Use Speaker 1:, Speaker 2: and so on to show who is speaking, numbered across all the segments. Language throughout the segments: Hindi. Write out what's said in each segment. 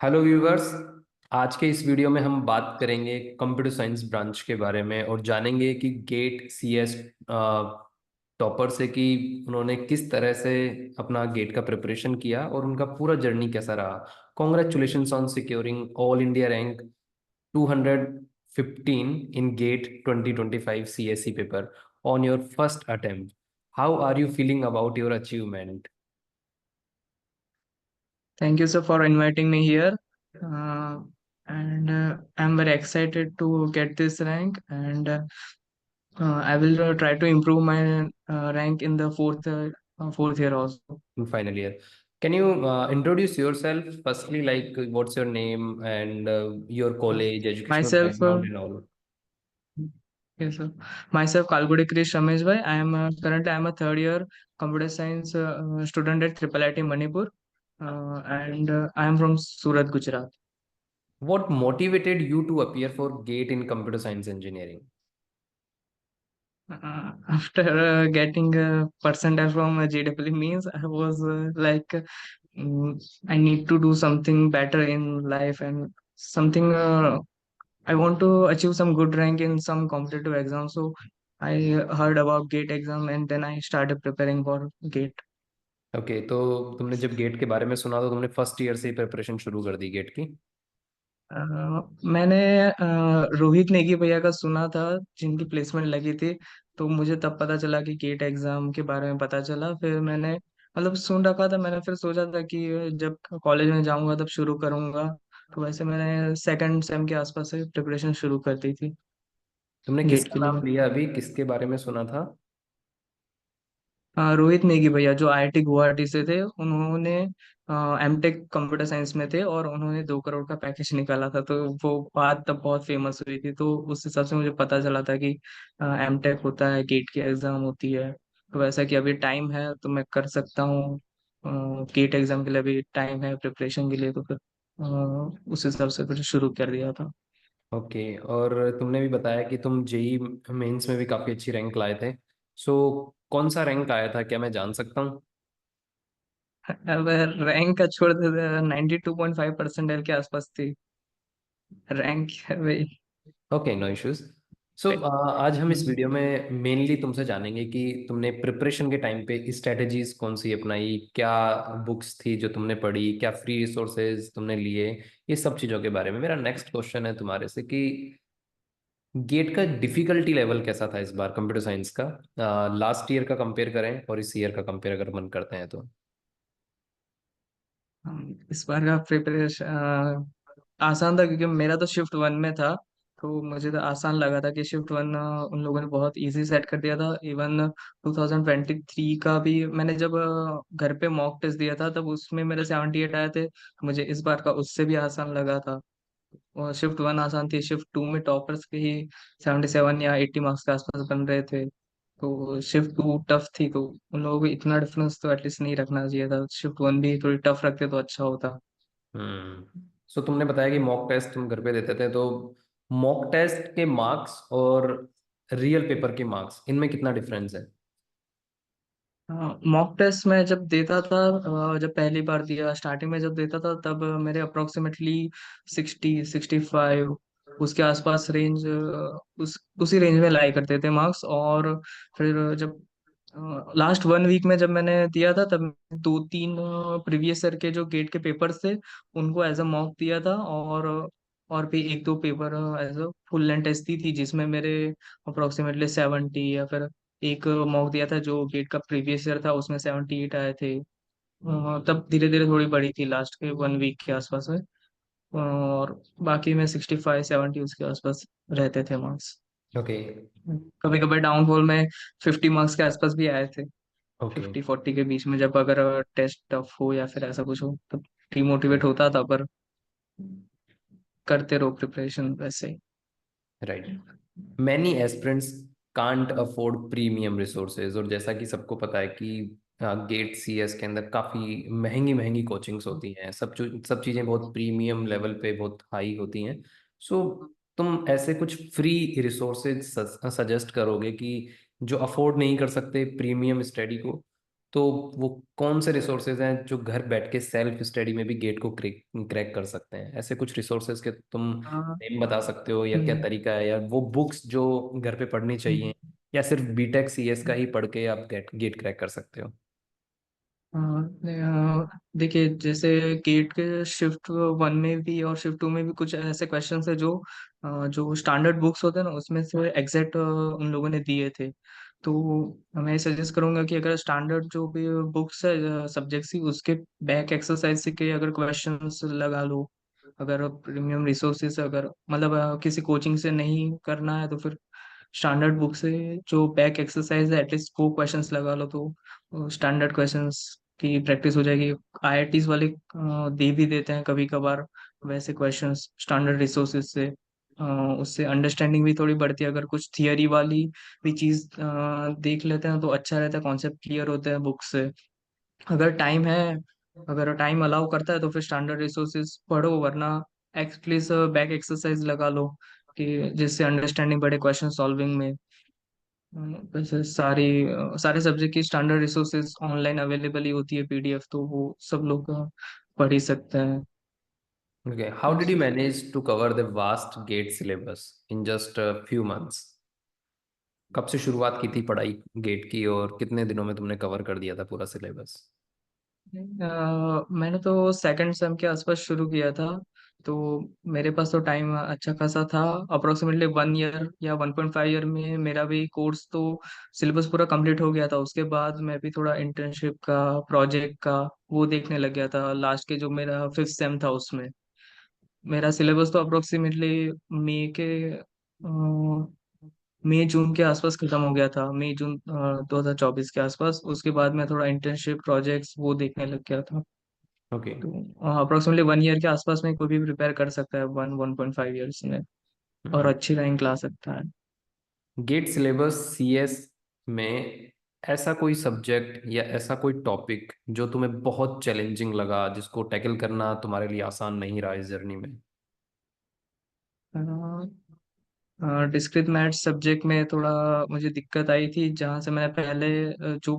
Speaker 1: Hello viewers. आज के इस वीडियो में हम बात करेंगे कंप्यूटर साइंस ब्रांच के बारे में और जानेंगे कि गेट सीएस टॉपर से कि उन्होंने किस तरह से अपना गेट का प्रिपरेशन किया और उनका पूरा जर्नी कैसा रहा। Congratulations on securing all India rank 215 in GATE 2025 CSE paper on your first attempt. How are you feeling about your achievement?
Speaker 2: Thank you, sir, for inviting me here. And I'm very excited to get this rank, and I will try to improve my rank in the fourth year also.
Speaker 1: In final year. Can you introduce yourself firstly, like what's your name and your college, educational
Speaker 2: Myself,
Speaker 1: background and all?
Speaker 2: yes, sir. Myself, Kalgudi Krish Ramesh bhai. I am a third year computer science student at Triple IT Manipur, and I am from Surat, Gujarat.
Speaker 1: What motivated you to appear for GATE in computer science engineering?
Speaker 2: After getting a percentile from JEE means I was like I need to do something better in life and something I want to achieve some good rank in some competitive exam. So I heard about GATE exam and then I started preparing for GATE.
Speaker 1: Okay, तो तुमने जब गेट के बारे में सुना तो तुमने फर्स्ट ईयर से ही प्रिपरेशन शुरू कर दी गेट की?
Speaker 2: अ, मैंने रोहित नेगी भैया का सुना था जिनकी प्लेसमेंट लगी थी। तो मुझे तब पता चला कि गेट एग्जाम के बारे में पता चला। फिर मैंने मतलब सुन रखा था। मैंने फिर सोचा था कि जब कॉलेज में जाऊंगा तब शुरू करूंगा। तो वैसे मैंने सेकंड सेम के आसपास से प्रिपरेशन शुरू कर दी थी
Speaker 1: तुमने
Speaker 2: गेट
Speaker 1: किसका
Speaker 2: के लिए।
Speaker 1: नाम लिया अभी, किसके बारे में सुना था?
Speaker 2: हाँ, रोहित नेगी भैया जो आईआईटी गुवाहाटी से थे। उन्होंने एमटेक कंप्यूटर साइंस में थे और उन्होंने 2 करोड़ का पैकेज निकाला था। तो वो बात तब बहुत फेमस हुई थी। तो उस हिसाब से मुझे पता चला था कि एमटेक होता है, गेट की एग्जाम होती है। तो वैसा कि अभी टाइम है तो मैं कर सकता हूँ। गेट एग्जाम के लिए अभी टाइम है प्रिपरेशन के लिए। तो फिर उस हिसाब से फिर शुरू कर दिया था।
Speaker 1: ओके, और तुमने भी बताया कि तुम जेई मेंस में भी काफ़ी अच्छी रैंक लाए थे। सो कौन सा रैंक आया था, क्या मैं जान सकता हूँ?
Speaker 2: अब रैंक का छोड़ दे, 92.5 परसेंटाइल के आसपास थी रैंक भाई।
Speaker 1: Okay, no issues. सो आज हम इस वीडियो में मेनली तुमसे जानेंगे कि तुमने प्रिपरेशन के टाइम पे स्ट्रेटजीज कौन सी अपनाई, क्या बुक्स थी जो तुमने पढ़ी, क्या फ्री रिसोर्सेज तुमने लिए, ये सब चीज़ों के बारे में। मेरा नेक्स्ट क्वेश्चन है तुम्हारे से कि गेट का डिफिकल्टी लेवल कैसा था इस बार कंप्यूटर साइंस का, लास्ट ईयर का कंपेयर करें और इस ईयर का कंपेयर अगर मन करते हैं तो।
Speaker 2: इस बार का प्रिपरेशन आसान था क्योंकि मेरा तो शिफ्ट वन में था। तो मुझे तो आसान लगा था कि शिफ्ट वन उन लोगों ने बहुत इजी सेट कर दिया था। इवन 2023 का भी मैंने जब घर पे मॉक टेस्ट दिया था तब उसमें मेरे 78 आए थे। तो मुझे इस बार का उससे भी आसान लगा था। और शिफ्ट वन आसान थी, शिफ्ट टू में टॉपर्स के ही 77 या 80 मार्क्स के आसपास बन रहे थे। तो शिफ्ट टू टफ थी। तो उन लोगों को इतना डिफरेंस तो एटलीस्ट नहीं रखना चाहिए था। शिफ्ट वन भी थोड़ी टफ रखते तो अच्छा होता।
Speaker 1: सो तुमने बताया कि मॉक टेस्ट तुम घर पे देते थे, तो मॉक टेस्ट के मार्क्स और रियल पेपर के मार्क्स, इनमें कितना डिफरेंस है?
Speaker 2: मॉक टेस्ट में जब देता था, जब पहली बार दिया स्टार्टिंग में जब देता था तब मेरे अप्रोक्सीमेटली 60-65 उसके आसपास रेंज, उसी रेंज में लाई करते थे मार्क्स। और फिर जब लास्ट वन वीक में जब मैंने दिया था तब दो तीन प्रीवियस ईयर के जो गेट के पेपर्स थे उनको एज अ मॉक दिया था। और भी एक दो paper as a full length test दी थी जिसमें मेरे अप्रोक्सीमेटली 70, या फिर एक मॉक दिया था जो गेट का प्रीवियस ईयर था उसमें 78 आए थे। तब धीरे धीरे थोड़ी बढ़ी थी लास्ट के वन वीक के आसपास में। और बाकी में 65-70 उसके आसपास रहते थे मार्क्स।
Speaker 1: ओके।
Speaker 2: कभी कभी डाउनफॉल में 50 मार्क्स के आसपास भी आए थे।
Speaker 1: ओके।
Speaker 2: 50-40 के बीच में जब अगर टेस्ट टफ हो या फिर ऐसा कुछ हो तब डिमोटिवेट होता था। पर करते रहो प्रिपरेशन वैसे ही।
Speaker 1: Right. Many aspirants can't afford premium resources, और जैसा कि सबको पता है कि गेट सीएस के अंदर काफ़ी महंगी महंगी कोचिंग्स होती हैं, सब चीज़ें बहुत प्रीमियम लेवल पे बहुत हाई होती हैं। सो तुम ऐसे कुछ फ्री रिसोर्सेज सजेस्ट करोगे कि जो अफोर्ड नहीं कर सकते प्रीमियम स्टडी को, तो वो कौन से रिसोर्सेज हैं जो घर बैठ के सेल्फ स्टडी में भी गेट को क्रैक क्रैक कर सकते हैं? ऐसे कुछ रिसोर्सेज के तुम
Speaker 2: हाँ।
Speaker 1: नेम बता सकते हो, या क्या
Speaker 2: हम्म,
Speaker 1: तरीका है, या वो बुक्स जो घर पे पढ़नी
Speaker 2: हम्म।
Speaker 1: चाहिए, या सिर्फ बीटेक सीएस का ही पढ़ के आप गेट गेट क्रैक कर सकते हो?
Speaker 2: हाँ, देखिए जैसे गेट के शिफ्ट वन में भी और शिफ्ट टू में भी कुछ ऐसे क्वेश्चंस है जो स्टैंडर्ड बुक्स होते हैं ना उसमें से एग्जैक्ट उन लोगों ने दिए थे। तो मैं सजेस्ट करूंगा कि अगर स्टैंडर्ड जो भी बुक्स है सब्जेक्ट्स की उसके बैक एक्सरसाइज के अगर क्वेश्चंस लगा लो। अगर प्रीमियम रिसोर्सेज अगर मतलब किसी कोचिंग से नहीं करना है तो फिर स्टैंडर्ड बुक से जो बैक एक्सरसाइज है एटलीस्ट वो क्वेश्चंस लगा लो तो स्टैंडर्ड क्वेश्चंस की प्रैक्टिस हो जाएगी। आईआईटीज वाले दे भी देते हैं कभी कभार वैसे क्वेश्चंस स्टैंडर्ड रिसोर्सेज से। उससे अंडरस्टैंडिंग भी थोड़ी बढ़ती है। अगर कुछ थियरी वाली भी चीज देख लेते हैं तो अच्छा रहता है, कॉन्सेप्ट क्लियर होते हैं बुक से। अगर टाइम है, अगर टाइम अलाउ करता है तो फिर स्टैंडर्ड रिसोर्सेज पढ़ो, वरना एटलीस्ट बैक एक्सरसाइज लगा लो कि जिससे अंडरस्टैंडिंग बढ़े क्वेश्चन सॉल्विंग में। वैसे सारे सब्जेक्ट की स्टैंडर्ड रिसोर्सेज ऑनलाइन अवेलेबल ही होती है पीडीएफ, तो वो सब लोग पढ़ ही सकते हैं।
Speaker 1: Okay, how did you manage to cover the vast GATE syllabus in just few months? कब से शुरुआत की थी पढ़ाई गेट की, और कितने दिनों में तुमने कवर कर दिया था पूरा सिलेबस?
Speaker 2: मैंने तो सेकंड सेम के आसपास शुरू किया था, तो मेरे पास तो टाइम अच्छा खासा था। अप्रोक्सीमेटली 1 ईयर या 1.5 ईयर में मेरा भी कोर्स तो सिलेबस पूरा कंप्लीट हो गया था। उसके बाद मैं भी थोड़ा इंटर्नशिप का प्रोजेक्ट का वो देखने लग गया था लास्ट के जो मेरा फिफ्थ सेम था उसमें। मेरा सिलेबस तो अप्रोक्सीमेटली मई के मई जून के आसपास खत्म हो गया था, मई जून 2024 के आसपास। उसके बाद मैं थोड़ा इंटर्नशिप प्रोजेक्ट्स वो देखने लग गया था।
Speaker 1: ओके।
Speaker 2: तो अप्रोक्सीमेटली 1 ईयर के आसपास में कोई भी प्रिपेयर कर सकता है, 1.5 ईयर्स में, और अच्छी रैंक ला सकता है।
Speaker 1: गेट सिलेबस सीएस में ऐसा कोई सब्जेक्ट या ऐसा कोई टॉपिक जो तुम्हें बहुत चैलेंजिंग लगा, जिसको टैकल करना तुम्हारे लिए आसान नहीं रहा इस जर्नी में?
Speaker 2: डिस्क्रीट मैथ्स सब्जेक्ट में थोड़ा मुझे दिक्कत आई थी, जहाँ से मैंने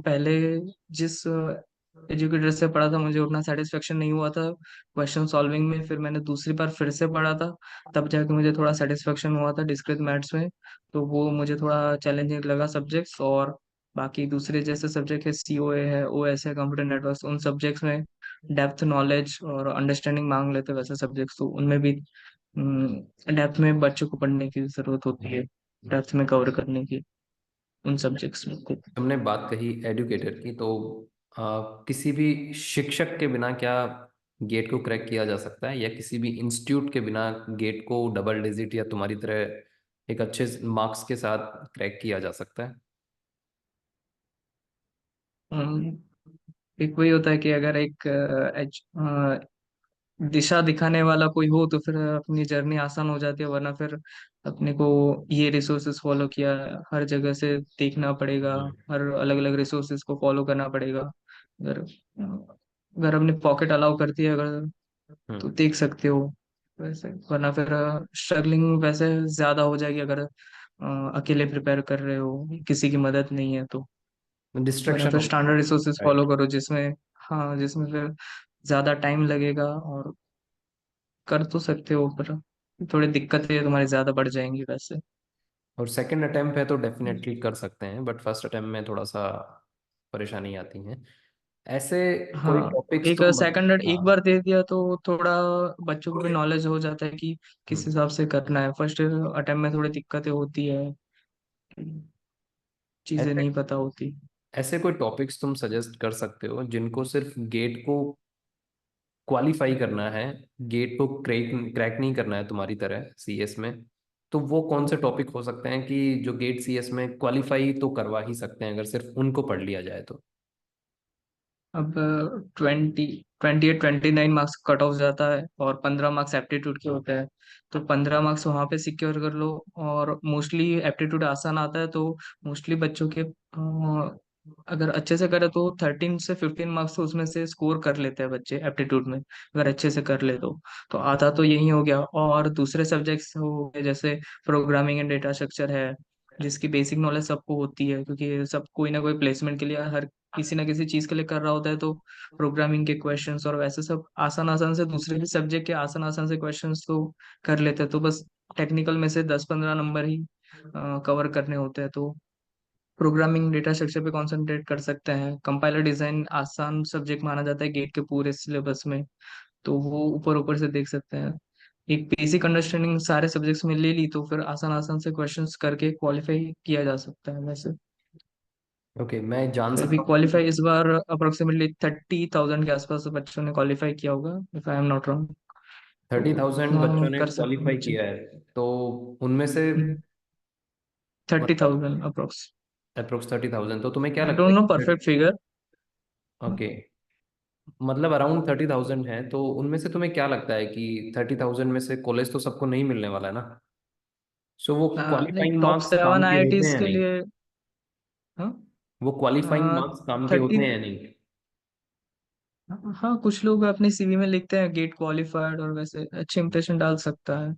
Speaker 2: पहले जिस एजुकेटर से पढ़ा था मुझे उतना सेटिस्फेक्शन नहीं हुआ था क्वेश्चन सॉल्विंग में। फिर मैंने दूसरी बार फिर से पढ़ा था, तब जाके मुझे थोड़ा सेटिस्फेक्शन हुआ था डिस्क्रीट मैथ्स में। तो वो मुझे थोड़ा चैलेंजिंग लगा सब्जेक्ट्स। और बाकी दूसरे जैसे सब्जेक्ट है सीओए है, ओएस है, कंप्यूटर नेटवर्क, उन सब्जेक्ट्स में डेप्थ नॉलेज और अंडरस्टैंडिंग मांग लेते हैं वैसे सब्जेक्ट्स, तो उनमें भी डेप्थ में बच्चों को पढ़ने की जरूरत होती है, डेप्थ में कवर करने की उन सब्जेक्ट्स में।
Speaker 1: तुमने बात कही एडुकेटर की, तो किसी भी शिक्षक के बिना क्या गेट को क्रैक किया जा सकता है, या किसी भी इंस्टीट्यूट के बिना गेट को डबल डिजिट या तुम्हारी तरह एक अच्छे मार्क्स के साथ क्रैक किया जा सकता है?
Speaker 2: एक वही होता है कि अगर एक दिशा दिखाने वाला कोई हो तो फिर अपनी जर्नी आसान हो जाती है, वरना फिर अपने को ये रिसोर्सेज फॉलो किया हर जगह से देखना पड़ेगा,
Speaker 1: हम्म।
Speaker 2: हर अलग अलग रिसोर्सेज को फॉलो करना पड़ेगा। अगर अगर अपनी पॉकेट अलाउ करती है अगर तो
Speaker 1: हम्म।
Speaker 2: देख सकते हो वैसे, वरना फिर स्ट्रगलिंग वैसे ज्यादा हो जाएगी अगर अकेले प्रिपेयर कर रहे हो, किसी की मदद नहीं है तो। वरना
Speaker 1: डिस्ट्रक्शन
Speaker 2: फिर
Speaker 1: होता है।
Speaker 2: Standard resources follow
Speaker 1: right.
Speaker 2: करो जिसमें, हाँ जिसमें फिर ज्यादा टाइम लगेगा और कर तो सकते हो पर थोड़ी दिक्कतें तुम्हारी ज्यादा बढ़ जाएंगी वैसे।
Speaker 1: और सेकंड अटेम्प्ट है तो डेफिनेटली कर सकते हैं, बट फर्स्ट अटेम्प्ट में थोड़ा सा परेशानी आती है। ऐसे कोई
Speaker 2: हाँ,
Speaker 1: टॉपिक्स
Speaker 2: एक
Speaker 1: तो
Speaker 2: सेकंड एक
Speaker 1: हाँ।
Speaker 2: बार दे दिया तो थोड़ा बच्चों को भी नॉलेज हो जाता है कि किस
Speaker 1: हम्म।
Speaker 2: हिसाब से करना है। फर्स्ट अटेम्प्ट में थोड़ी दिक्कतें होती है, चीजें
Speaker 1: ऐसे
Speaker 2: नहीं पता होती।
Speaker 1: ऐसे कोई टॉपिक्स तुम सजेस्ट कर सकते हो जिनको सिर्फ गेट को क्वालिफाई करना है, गेट को क्रैक क्रैक नहीं करना है तुम्हारी तरह सीएस में? तो वो कौन से टॉपिक हो सकते हैं कि जो गेट सीएस में क्वालिफाई तो करवा ही सकते हैं अगर सिर्फ उनको पढ़ लिया जाए तो?
Speaker 2: अब 29 मार्क्स कट ऑफ जाता है और 15 मार्क्स एप्टीट्यूड के होते हैं। तो 15 मार्क्स वहाँ पे सिक्योर कर लो। और मोस्टली एप्टीट्यूड आसान आता है तो मोस्टली बच्चों के अगर अच्छे से करे तो 13 से 15 मार्क्स तो उसमें से स्कोर कर लेते हैं बच्चे एप्टीट्यूड में, अगर अच्छे से कर ले तो आधा तो यही हो गया। और दूसरे सब्जेक्ट्स हो गए जैसे प्रोग्रामिंग एंड डेटा स्ट्रक्चर है, जिसकी बेसिक नॉलेज सबको होती है क्योंकि सब कोई ना कोई प्लेसमेंट के लिए हर किसी ना किसी चीज के लिए कर रहा होता है, तो प्रोग्रामिंग के क्वेश्चंस और वैसे सब आसान आसान से, दूसरे भी सब्जेक्ट के आसान आसान से क्वेश्चंस तो कर लेते हैं। तो बस टेक्निकल में से 10-15 नंबर ही कवर करने होते हैं। तो प्रोग्रामिंग डेटा स्ट्रक्चर पे कंसंट्रेट कर सकते हैं। कंपाइलर डिजाइन आसान सब्जेक्ट माना जाता है गेट के पूरे सिलेबस में, तो वो ऊपर ऊपर से देख सकते हैं। एक बेसिक अंडरस्टैंडिंग सारे सब्जेक्ट्स में ले ली तो फिर आसान आसान से क्वेश्चंस करके क्वालिफाई किया जा सकता है वैसे।
Speaker 1: ओके, मैं जान
Speaker 2: फिर भी
Speaker 1: सकता हूँ कि
Speaker 2: क्वालिफाई इस बार अप्रोक्सीमेटली 30,000 के आसपास बच्चों ने क्वालिफाई किया होगा, if I am not wrong. तो
Speaker 1: 30,000
Speaker 2: उतना
Speaker 1: बच्चों ने
Speaker 2: कर सकते हैं
Speaker 1: क्वालिफाई
Speaker 2: बच्चे।
Speaker 1: किया है, तो उनमें से
Speaker 2: 30,000 अप्रोक्स।
Speaker 1: अप्रोक्स 30,000, तो तुम्हें क्या
Speaker 2: आई
Speaker 1: लगता
Speaker 2: डोंट
Speaker 1: है
Speaker 2: नो
Speaker 1: कि
Speaker 2: परफेक्ट फिगर।
Speaker 1: ओके, मतलब अराउंड 30,000 है, तो उनमें से तुम्हें क्या लगता है कि 30,000 में से कॉलेज तो सबको नहीं मिलने वाला है ना? सो वो
Speaker 2: like
Speaker 1: qualifying
Speaker 2: top
Speaker 1: marks
Speaker 2: seven
Speaker 1: काम के होते
Speaker 2: आईआईटीज
Speaker 1: हैं या
Speaker 2: के
Speaker 1: नहीं?
Speaker 2: लिए। हाँ।
Speaker 1: वो क्वालिफाइंग मार्क्स काम के होते
Speaker 2: 30।
Speaker 1: हैं या नहीं?
Speaker 2: हाँ, कुछ लोग अपने सीवी में लिखते हैं गेट क्वालिफाइड, और वैसे अच्छे इंप्रेशन डाल सकता है।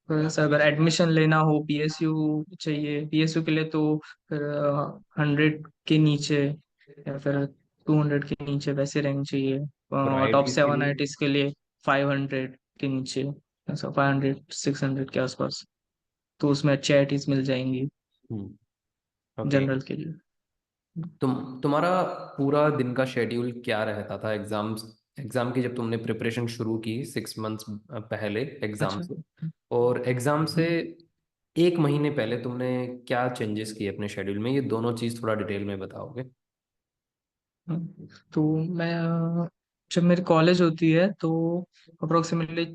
Speaker 2: वैसे अगर एडमिशन लेना हो, पीएसयू चाहिए, पीएसयू के लिए तो फिर 100 के नीचे या फिर 200 के नीचे वैसे रैंक चाहिए।
Speaker 1: और
Speaker 2: और टॉप
Speaker 1: आईआईटीज के
Speaker 2: सेवन
Speaker 1: लिए?
Speaker 2: आईआईटीज के लिए 500 के नीचे, ऐसा 500-600 के आसपास, तो उसमें अच्छी आईआईटीज मिल जाएंगी
Speaker 1: ओके।
Speaker 2: जनरल के लिए।
Speaker 1: तुम्हारा पूरा दिन का शेड्यूल क्या रहता था एग्जाम्स एग्जाम की, जब तुमने प्रिपरेशन शुरू की 6 मंथ्स पहले एग्जाम
Speaker 2: अच्छा।
Speaker 1: से, और एग्जाम से
Speaker 2: हम्म।
Speaker 1: 1 महीने पहले तुमने क्या चेंजेस किए अपने शेड्यूल में? ये दोनों चीज थोड़ा डिटेल में बताओगे?
Speaker 2: तो मैं जब मेरी कॉलेज होती है तो अप्रोक्सीमेटली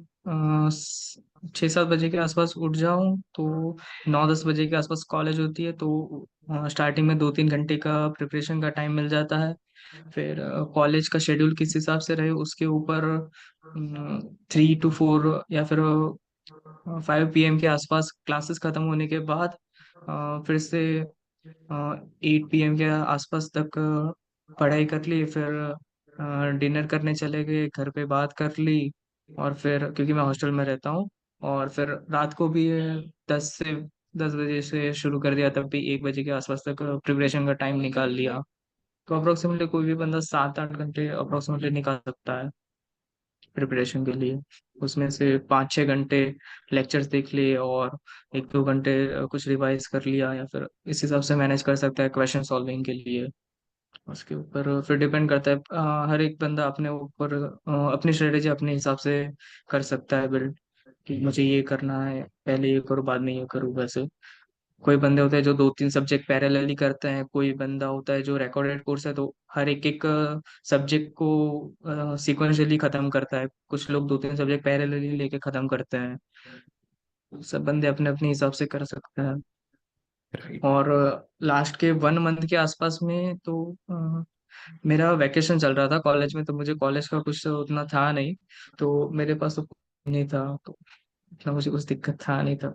Speaker 2: 6-7 बजे के आसपास उठ जाऊं, तो 9-10 बजे के आसपास कॉलेज होती है, तो स्टार्टिंग में 2-3 घंटे का प्रिपरेशन का टाइम मिल जाता है। फिर कॉलेज का शेड्यूल किस हिसाब से रहे उसके ऊपर 3 to 4 या फिर 5 PM के आसपास क्लासेस खत्म होने के बाद फिर से 8 PM के आसपास तक पढ़ाई कर ली। फिर डिनर करने चले गए, घर पे बात कर ली, और फिर क्योंकि मैं हॉस्टल में रहता हूँ, और फिर रात को भी 10 बजे से शुरू कर दिया, तब भी 1 बजे के आसपास तक प्रिपरेशन का टाइम निकाल लिया। तो अप्रोक्सीमेटली कोई भी बंदा 7-8 घंटे अप्रोक्सीमेटली निकाल सकता है प्रिपरेशन के लिए। उसमें से 5-6 घंटे लेक्चर्स देख लिए, और 1-2 घंटे कुछ रिवाइज कर लिया, या फिर इस हिसाब से मैनेज कर सकता है क्वेश्चन सॉल्विंग के लिए। उसके ऊपर फिर डिपेंड करता है, हर एक बंदा अपने ऊपर अपनी स्ट्रेटेजी अपने हिसाब से कर सकता है बिल्ड, कि मुझे ये करना है, पहले ये करूँ बाद में ये करूँ वैसे। कोई बंदे होते हैं जो 2-3 सब्जेक्ट पैरेलली करते हैं, कोई बंदा होता है जो रिकॉर्डेड कोर्स है तो हर एक एक सब्जेक्ट को सिक्वेंशियली खत्म करता है। कुछ लोग 2-3 सब्जेक्ट पैरेलली लेके खत्म करते हैं। सब बंदे अपने अपने हिसाब से कर सकते हैं।
Speaker 1: राइट।
Speaker 2: और लास्ट के 1 मंथ के आसपास में तो मेरा वैकेशन चल रहा था कॉलेज में, तो मुझे कॉलेज का कुछ उतना था नहीं, तो मेरे पास तो कुछ नहीं था, तो इतना मुझे कुछ दिक्कत था नहीं था।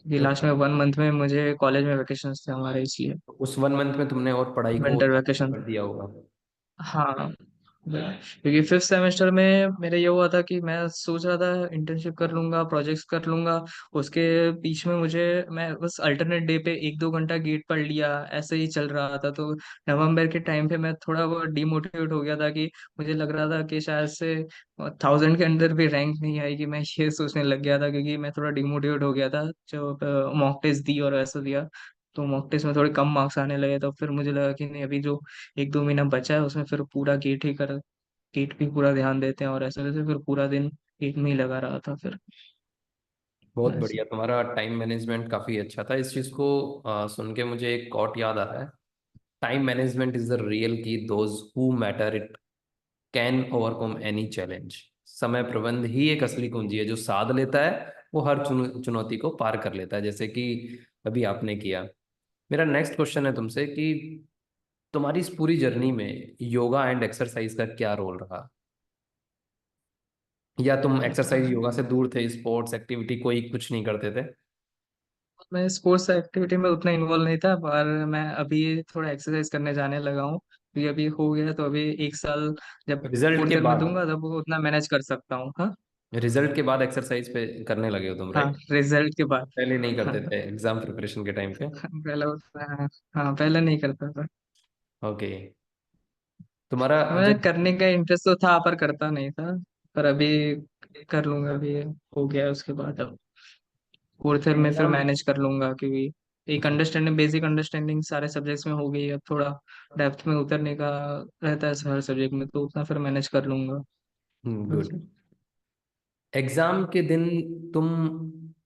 Speaker 2: ये
Speaker 1: तो
Speaker 2: लास्ट में 1 मंथ में मुझे कॉलेज में वैकेशन थे हमारे, इसलिए
Speaker 1: उस 1 मंथ में तुमने और पढ़ाई को
Speaker 2: विंटर वैकेशन।
Speaker 1: कर दिया होगा?
Speaker 2: हाँ, क्योंकि 5th सेमेस्टर में मेरा ये हुआ था कि मैं सोच रहा था इंटर्नशिप कर लूंगा, प्रोजेक्ट्स कर लूंगा, उसके बीच में मुझे, मैं बस अल्टरनेट डे पे 1-2 घंटा गेट पढ़ लिया, ऐसे ही चल रहा था। तो नवंबर के टाइम पे मैं थोड़ा बहुत डिमोटिवेट हो गया था, कि मुझे लग रहा था कि शायद से 1000 के अंदर भी रैंक नहीं आएगी, मैं ये सोचने लग गया था, क्योंकि मैं थोड़ा डिमोटिवेट हो गया था जो मॉक टेस्ट दी और ऐसा दिया। तो मॉक टेस्ट में थोड़े कम मार्क्स आने लगे, तो फिर मुझे लगा कि नहीं, अभी जो 1-2 महीना बचा है उसमें फिर पूरा गेट ही कर, गेट पे पूरा ध्यान देते हैं, और ऐसे वैसे फिर पूरा दिन गेट में ही लगा रहा था फिर
Speaker 1: बहुत
Speaker 2: ऐसे।
Speaker 1: बढ़िया, तुम्हारा टाइम मैनेजमेंट काफी अच्छा था। इस चीज को सुन के मुझे एक कोट याद आ रहा है: time management is the real key, those who matter it can overcome any challenge. समय प्रबंध ही एक असली कुंजी है, जो साध लेता है वो हर चुनौती को पार कर लेता है, जैसे कि अभी आपने किया। मेरा नेक्स्ट क्वेश्चन है तुमसे कि तुम्हारी इस पूरी जर्नी में योगा एंड एक्सरसाइज का क्या रोल रहा? या तुम एक्सरसाइज योगा से दूर थे, स्पोर्ट्स एक्टिविटी कोई कुछ नहीं करते थे?
Speaker 2: मैं स्पोर्ट्स एक्टिविटी में उतना इन्वॉल्व नहीं था, पर मैं अभी थोड़ा एक्सरसाइज करने जाने लगा हूँ, क्योंकि अभी हो गया, तो अभी 1 साल जब
Speaker 1: रिजल्ट
Speaker 2: फोर्थ
Speaker 1: के
Speaker 2: ईयर में
Speaker 1: बाद?
Speaker 2: दूंगा तब वो उतना मैनेज कर सकता हूँ। हाँ।
Speaker 1: रिजल्ट के बाद एक्सरसाइज पे करने लगे हो तुम,
Speaker 2: हाँ,
Speaker 1: राइट?
Speaker 2: रिजल्ट के बाद।
Speaker 1: पहले नहीं
Speaker 2: हाँ।
Speaker 1: करते थे एग्जाम प्रिपरेशन के टाइम पे?
Speaker 2: पहले हाँ, हाँ, पहले नहीं करता था।
Speaker 1: ओके। तुम्हारा
Speaker 2: मैं
Speaker 1: जब
Speaker 2: करने का इंटरेस्ट तो था पर करता नहीं था। पर अभी कर लूंगा, अभी हो गया उसके बाद। अब फोर्थ ईयर में फिर
Speaker 1: एग्जाम,
Speaker 2: मैनेज कर लूंगा, क्योंकि एक अंडरस्टैंडिंग, बेसिक अंडरस्टैंडिंग सारे सब्जेक्ट्स में हो गई। अब थोड़ा डेप्थ में उतरने का रहता है हर सब्जेक्ट में, तो उतना फिर मैनेज कर लूंगा
Speaker 1: गुड।
Speaker 2: वैसे।
Speaker 1: एग्जाम के दिन तुम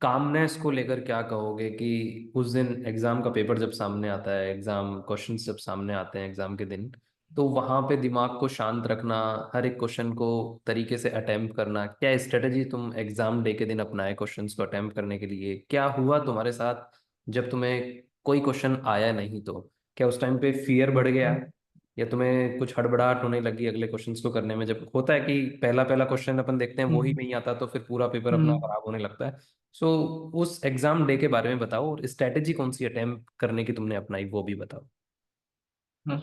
Speaker 1: कामनेस को लेकर क्या कहोगे कि उस दिन एग्जाम का पेपर जब सामने आता है, एग्जाम क्वेश्चंस जब सामने आते हैं एग्जाम के दिन, तो वहां पे दिमाग को शांत रखना, हर एक क्वेश्चन को तरीके से अटेम्प्ट करना, क्या स्ट्रेटजी तुम एग्जाम डे के दिन अपनाए क्वेश्चंस को अटेम्प्ट करने के लिए? क्या हुआ तुम्हारे साथ जब तुम्हें कोई क्वेश्चन आया नहीं तो? क्या उस टाइम पे फियर बढ़ गया, या तुम्हें कुछ हड़बड़ाहट होने लगी अगले क्वेश्चंस को करने में? जब होता है कि पहला पहला क्वेश्चन अपन देखते हैं वो ही
Speaker 2: हम्म।
Speaker 1: नहीं आता, तो फिर पूरा पेपर अपना
Speaker 2: हम्म।
Speaker 1: खराब होने लगता है। सो उस एग्जाम डे के बारे में बताओ, और स्ट्रेटेजी कौन सी अटेम्प्ट करने की तुमने अपनाई वो भी बताओ।
Speaker 2: हम्म।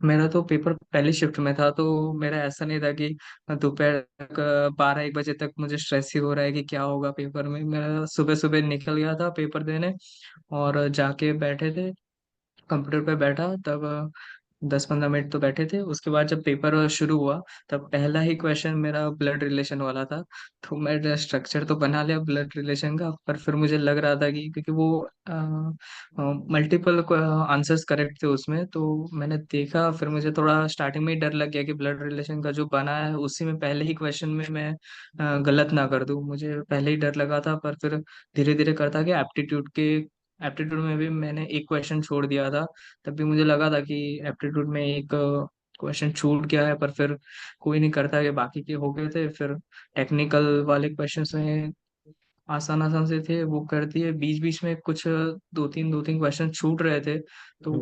Speaker 2: मेरा तो पेपर पहली शिफ्ट में था, तो मेरा ऐसा नहीं था कि दोपहर तक 12-1 बजे तक मुझे स्ट्रेस ही हो रहा है कि क्या होगा पेपर में। मेरा सुबह सुबह निकल गया था पेपर देने, और जाके बैठे थे, कंप्यूटर पे बैठा तब 10-15 मिनट तो बैठे थे। उसके बाद जब पेपर शुरू हुआ, तब पहला ही क्वेश्चन मेरा ब्लड रिलेशन वाला था। तो मैं स्ट्रक्चर तो बना लिया ब्लड रिलेशन का, पर फिर मुझे लग रहा था कि क्योंकि वो मल्टीपल आंसर्स करेक्ट थे उसमें, तो मैंने देखा, फिर मुझे थोड़ा स्टार्टिंग में ही डर लग गया कि ब्लड रिलेशन का जो बना है उसी में पहले ही क्वेश्चन में मैं गलत ना कर दूं। मुझे पहले ही डर लगा था, पर फिर धीरे धीरे करता गया। एप्टीट्यूड में भी मैंने एक क्वेश्चन छोड़ दिया था। तब भी मुझे लगा था कि एप्टीट्यूड में एक क्वेश्चन छूट गया है, पर फिर कोई नहीं करता कि बाकी के हो गए थे। फिर टेक्निकल वाले क्वेश्चंस में आसान आसान से थे, वो कर दिए। बीच बीच में कुछ दो तीन क्वेश्चन छूट रहे थे, तो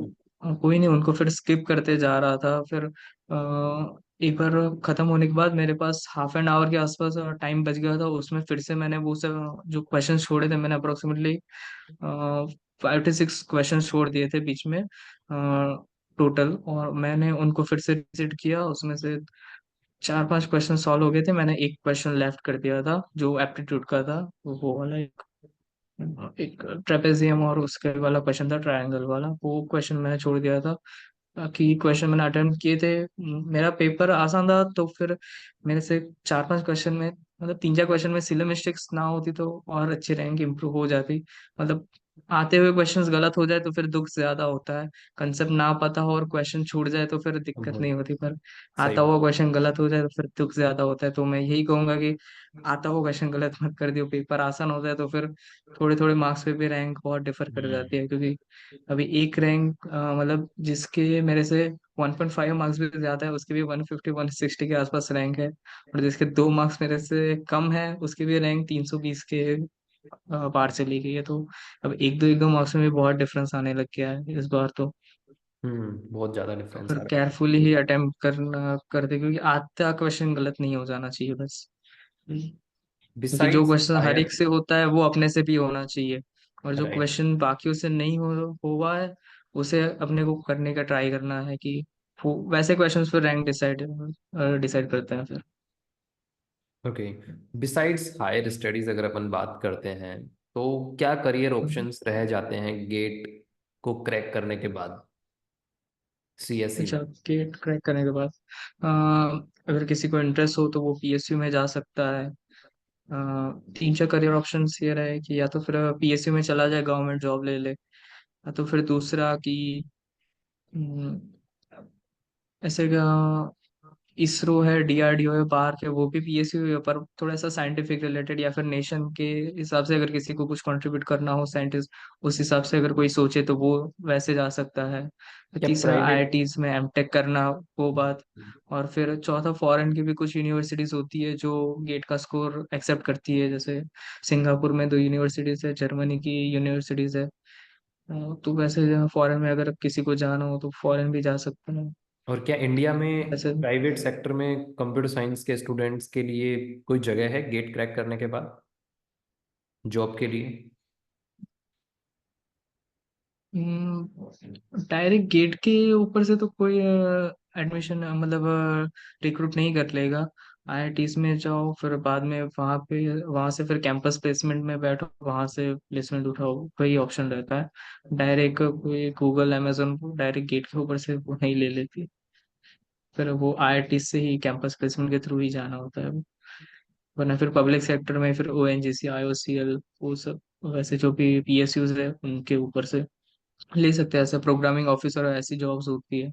Speaker 1: हम्म।
Speaker 2: कोई नहीं, उनको फिर स्किप करते जा रहा था। फिर एक बार खत्म होने के बाद मेरे पास हाफ एन आवर के आसपास टाइम बच गया था। उसमें फिर से मैंने वो सब जो क्वेश्चन छोड़े थे, मैंने अप्रोक्सीमेटली 5 से 6 क्वेश्चन छोड़ दिए थे बीच में टोटल, और मैंने उनको फिर से विजिट किया। उसमें से 4-5 क्वेश्चन सॉल्व हो गए थे, मैंने एक क्वेश्चन लेफ्ट कर दिया था जो एप्टीट्यूड का था। वो वाला एक एक ट्रेपेजियम और उसके वाला क्वेश्चन था, ट्रायंगल वाला, वो क्वेश्चन मैंने छोड़ दिया था। बाकी क्वेश्चन मैंने अटेम्प्ट किए थे। मेरा पेपर आसान था, तो फिर मेरे से 4-5 क्वेश्चन में, मतलब 3-4 क्वेश्चन में सिले मिस्टेक्स ना होती तो और अच्छी रैंक इम्प्रूव हो जाती। मतलब आते हुए क्वेश्चंस गलत हो जाए तो फिर दुख ज्यादा होता है। कंसेप्ट ना पता हो और क्वेश्चन छूट जाए तो फिर दिक्कत
Speaker 1: हम्म,
Speaker 2: नहीं होती, पर
Speaker 1: सही
Speaker 2: आता
Speaker 1: बात।
Speaker 2: हुआ क्वेश्चन गलत हो जाए तो फिर दुख ज्यादा होता है। तो मैं यही कहूंगा कि आता हुआ क्वेश्चन गलत मत कर दियो। पेपर आसान होता है तो फिर थोड़े थोड़े मार्क्स पे भी रैंक बहुत डिफर कर जाती है, क्योंकि अभी एक रैंक मतलब जिसके मेरे से 1.5 मार्क्स भी ज्यादा है, उसके भी 150-160 के आसपास रैंक है। और जिसके 2 मार्क्स मेरे से कम है, उसकी भी रैंक 320 के पार चली गई है। तो अब एक दो मार्क्स में भी बहुत डिफरेंस आने लग गया है इस बार तो।
Speaker 1: बहुत ज्यादा
Speaker 2: तो
Speaker 1: डिफरेंस
Speaker 2: फिर
Speaker 1: आ रहा है।
Speaker 2: केयरफुली ही अटेम्प्ट करना कर दे, क्योंकि आधा क्वेश्चन गलत नहीं हो जाना चाहिए बस। क्योंकि जो
Speaker 1: बिसाइड्स
Speaker 2: क्वेश्चन हर
Speaker 1: हायर।
Speaker 2: एक से होता है वो अपने से भी होना चाहिए, और जो
Speaker 1: राइट।
Speaker 2: क्वेश्चन बाकियों से नहीं हुआ है उसे अपने को करने का ट्राई करना है, कि वैसे क्वेश्चंस फिर रैंक डिसाइड डिसाइड करते हैं फिर।
Speaker 1: ओके। बिसाइड्स हायर स्टडीज अगर अपन बात करते हैं, तो क्या करियर ऑप्शंस रह जाते हैं गेट को क्रैक करने के बाद, सीएसई
Speaker 2: अच्छा,
Speaker 1: में?
Speaker 2: गेट क्रैक करने के बाद अगर किसी को इंटरेस्ट हो तो वो पीएसयू में जा सकता है। 3-4 करियर ऑप्शंस ये रहे कि या तो फिर पीएसयू में चला जाए, गवर्नमेंट जॉब ले ले, या तो फिर दूसरा कि हम्म, ऐसे इसरो है, डीआरडीओ है बाहर के, वो भी पीएसयू है, पर थोड़ा सा साइंटिफिक रिलेटेड, या फिर नेशन के हिसाब से अगर किसी को कुछ कंट्रीब्यूट करना हो साइंटिस्ट, उस हिसाब से अगर कोई सोचे तो वो वैसे जा सकता है।
Speaker 1: क्या
Speaker 2: तीसरा
Speaker 1: प्राइवेट?
Speaker 2: आईआईटीज में एमटेक करना, वो बात। और फिर चौथा, फॉरेन की भी कुछ यूनिवर्सिटीज होती है जो गेट का स्कोर एक्सेप्ट करती है, जैसे सिंगापुर में 2 यूनिवर्सिटीज है, जर्मनी की यूनिवर्सिटीज है। तो वैसे फॉरेन में अगर किसी को जाना हो तो फॉरेन भी जा सकते हैं
Speaker 1: और क्या इंडिया में
Speaker 2: वैसे।
Speaker 1: प्राइवेट सेक्टर में कंप्यूटर साइंस के स्टूडेंट्स के लिए कोई जगह है गेट क्रैक करने के बाद जॉब के लिए?
Speaker 2: डायरेक्ट गेट के ऊपर से तो कोई एडमिशन मतलब रिक्रूट नहीं कर लेगा। आईआईटीज में जाओ, फिर बाद में वहाँ पे, वहाँ से फिर कैंपस प्लेसमेंट में बैठो, वहाँ से प्लेसमेंट उठाओ, वही ऑप्शन रहता है। डायरेक्ट कोई गूगल अमेजोन को डायरेक्ट गेट के ऊपर से वो नहीं ले लेती। फिर वो आईआईटी से ही कैंपस प्लेसमेंट के थ्रू ही जाना होता है। वरना फिर पब्लिक सेक्टर में फिर ओएनजीसी, आईओसीएल, वो सब वैसे जो भी पीएसयूज है उनके ऊपर से ले सकते हैं, ऐसे प्रोग्रामिंग ऑफिसर ऐसी जॉब्स होती है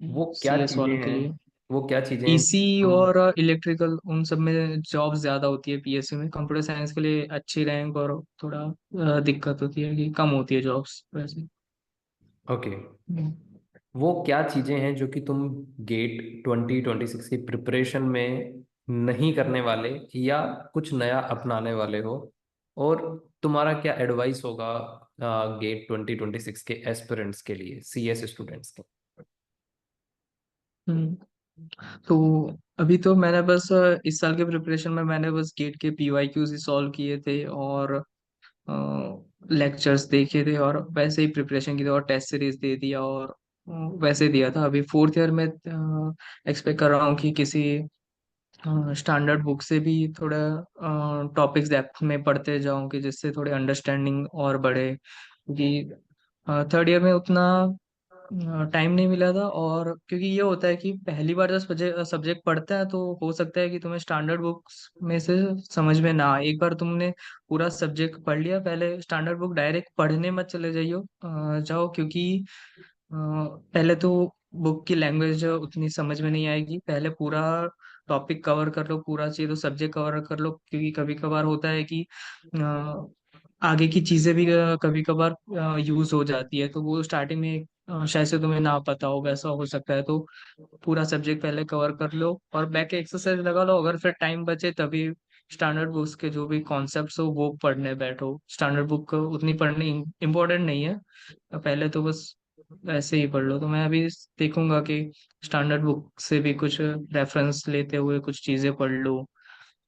Speaker 1: वो क्या
Speaker 2: सीएस
Speaker 1: चीजें
Speaker 2: वालों के
Speaker 1: हैं,
Speaker 2: लिए।
Speaker 1: वो क्या चीजें हैं
Speaker 2: ईसी
Speaker 1: तुम।
Speaker 2: और इलेक्ट्रिकल उन सब में जॉब ज्यादा होती है पीएसयू में। कंप्यूटर साइंस के लिए अच्छी रैंक और थोड़ा दिक्कत होती है कि कम होती है जॉब्स वैसे।
Speaker 1: ओके,
Speaker 2: हम्म।
Speaker 1: वो क्या चीजें हैं जो कि तुम गेट 2026 की प्रिपरेशन में नहीं करने वाले या कुछ नया अपनाने वाले हो, और तुम्हारा क्या एडवाइस होगा गेट 2026 के एस्पिरेंट्स के लिए, सीएस स्टूडेंट्स के।
Speaker 2: हम्म। तो अभी तो मैंने बस इस साल के प्रिपरेशन में मैंने बस गेट के पीवाईक्यूज ही सॉल्व किए थे और लेक्चर्स देखे थे और वैसे ही प्रिपरेशन की थी और टेस्ट सीरीज दे दिया और वैसे दिया था। अभी फोर्थ ईयर में एक्सपेक्ट कर रहा हूँ कि किसी स्टैंडर्ड बुक से भी थोड़ा टॉपिक्स डेप्थ में पढ़ते जाऊं कि जिससे थोड़ी अंडरस्टैंडिंग और बढ़े, क्योंकि थर्ड ईयर में उतना टाइम नहीं मिला था। और क्योंकि ये होता है कि पहली बार जब सब्जेक्ट पढ़ता है तो हो सकता है कि तुम्हें स्टैंडर्ड बुक्स में से समझ में ना आए। एक बार तुमने पूरा सब्जेक्ट पढ़ लिया, पहले स्टैंडर्ड बुक डायरेक्ट पढ़ने मत चले जाइयो जाओ, क्योंकि पहले तो बुक की लैंग्वेज उतनी समझ में नहीं आएगी। पहले पूरा टॉपिक कवर कर लो, पूरा चाहिए तो सब्जेक्ट कवर कर लो, क्योंकि कभी कभार होता है कि आगे की चीजें भी कभी कभार यूज हो जाती है, तो वो स्टार्टिंग में शायद से तुम्हें ना पता हो, वैसा हो सकता है। तो पूरा सब्जेक्ट पहले कवर कर लो और बैक एक्सरसाइज लगा लो। अगर फिर टाइम बचे तभी स्टैंडर्ड बुक्स के जो भी कॉन्सेप्ट्स हो वो पढ़ने बैठो। स्टैंडर्ड बुक उतनी पढ़नी इम्पोर्टेंट नहीं है, पहले तो बस ऐसे ही पढ़ लो। तो मैं अभी देखूंगा कि स्टैंडर्ड बुक से भी कुछ रेफरेंस लेते हुए कुछ चीजें पढ़ लूँ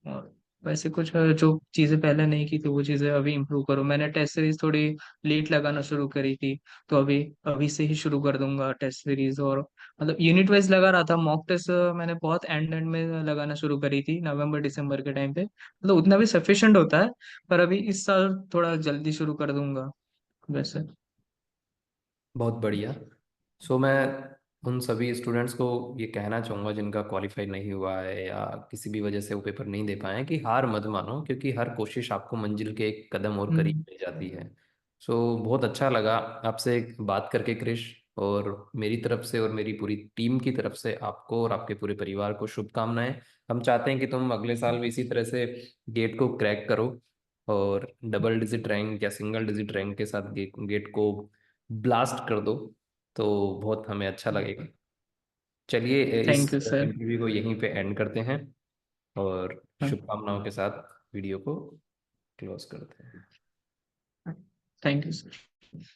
Speaker 2: और वैसे कुछ जो चीजें पहले नहीं की थी वो चीजें अभी इम्प्रूव करूँ। मैंने टेस्ट सीरीज थोड़ी लेट लगाना शुरू करी थी, तो अभी अभी से ही शुरू कर दूंगा टेस्ट सीरीज। और मतलब यूनिट वाइज लगा रहा था, मॉक टेस्ट मैंने बहुत एंड एंड में लगाना शुरू करी थी नवंबर दिसंबर के टाइम पे, मतलब उतना भी सफिशिएंट होता है। पर अभी इस साल थोड़ा जल्दी शुरू कर दूंगा वैसे।
Speaker 1: बहुत बढ़िया। सो मैं उन सभी स्टूडेंट्स को ये कहना चाहूँगा जिनका क्वालिफाई नहीं हुआ है या किसी भी वजह से वो पेपर नहीं दे पाए हैं, कि हार मत मानो, क्योंकि हर कोशिश आपको मंजिल के एक कदम और करीब
Speaker 2: हम्म।
Speaker 1: ले जाती है। सो बहुत अच्छा लगा आपसे बात करके क्रिश, और मेरी तरफ से और मेरी पूरी टीम की तरफ से आपको और आपके पूरे परिवार को शुभकामनाएं। हम चाहते हैं कि तुम अगले साल भी इसी तरह से गेट को क्रैक करो और डबल डिजिट रैंक या सिंगल डिजिट रैंक के साथ गेट को ब्लास्ट कर दो, तो बहुत हमें अच्छा लगेगा। चलिए इस
Speaker 2: थैंक यू सर।
Speaker 1: इंटरव्यू को यहीं पे एंड करते हैं और
Speaker 2: हाँ।
Speaker 1: शुभकामनाओं के साथ वीडियो को क्लोज करते हैं।
Speaker 2: Thank you sir.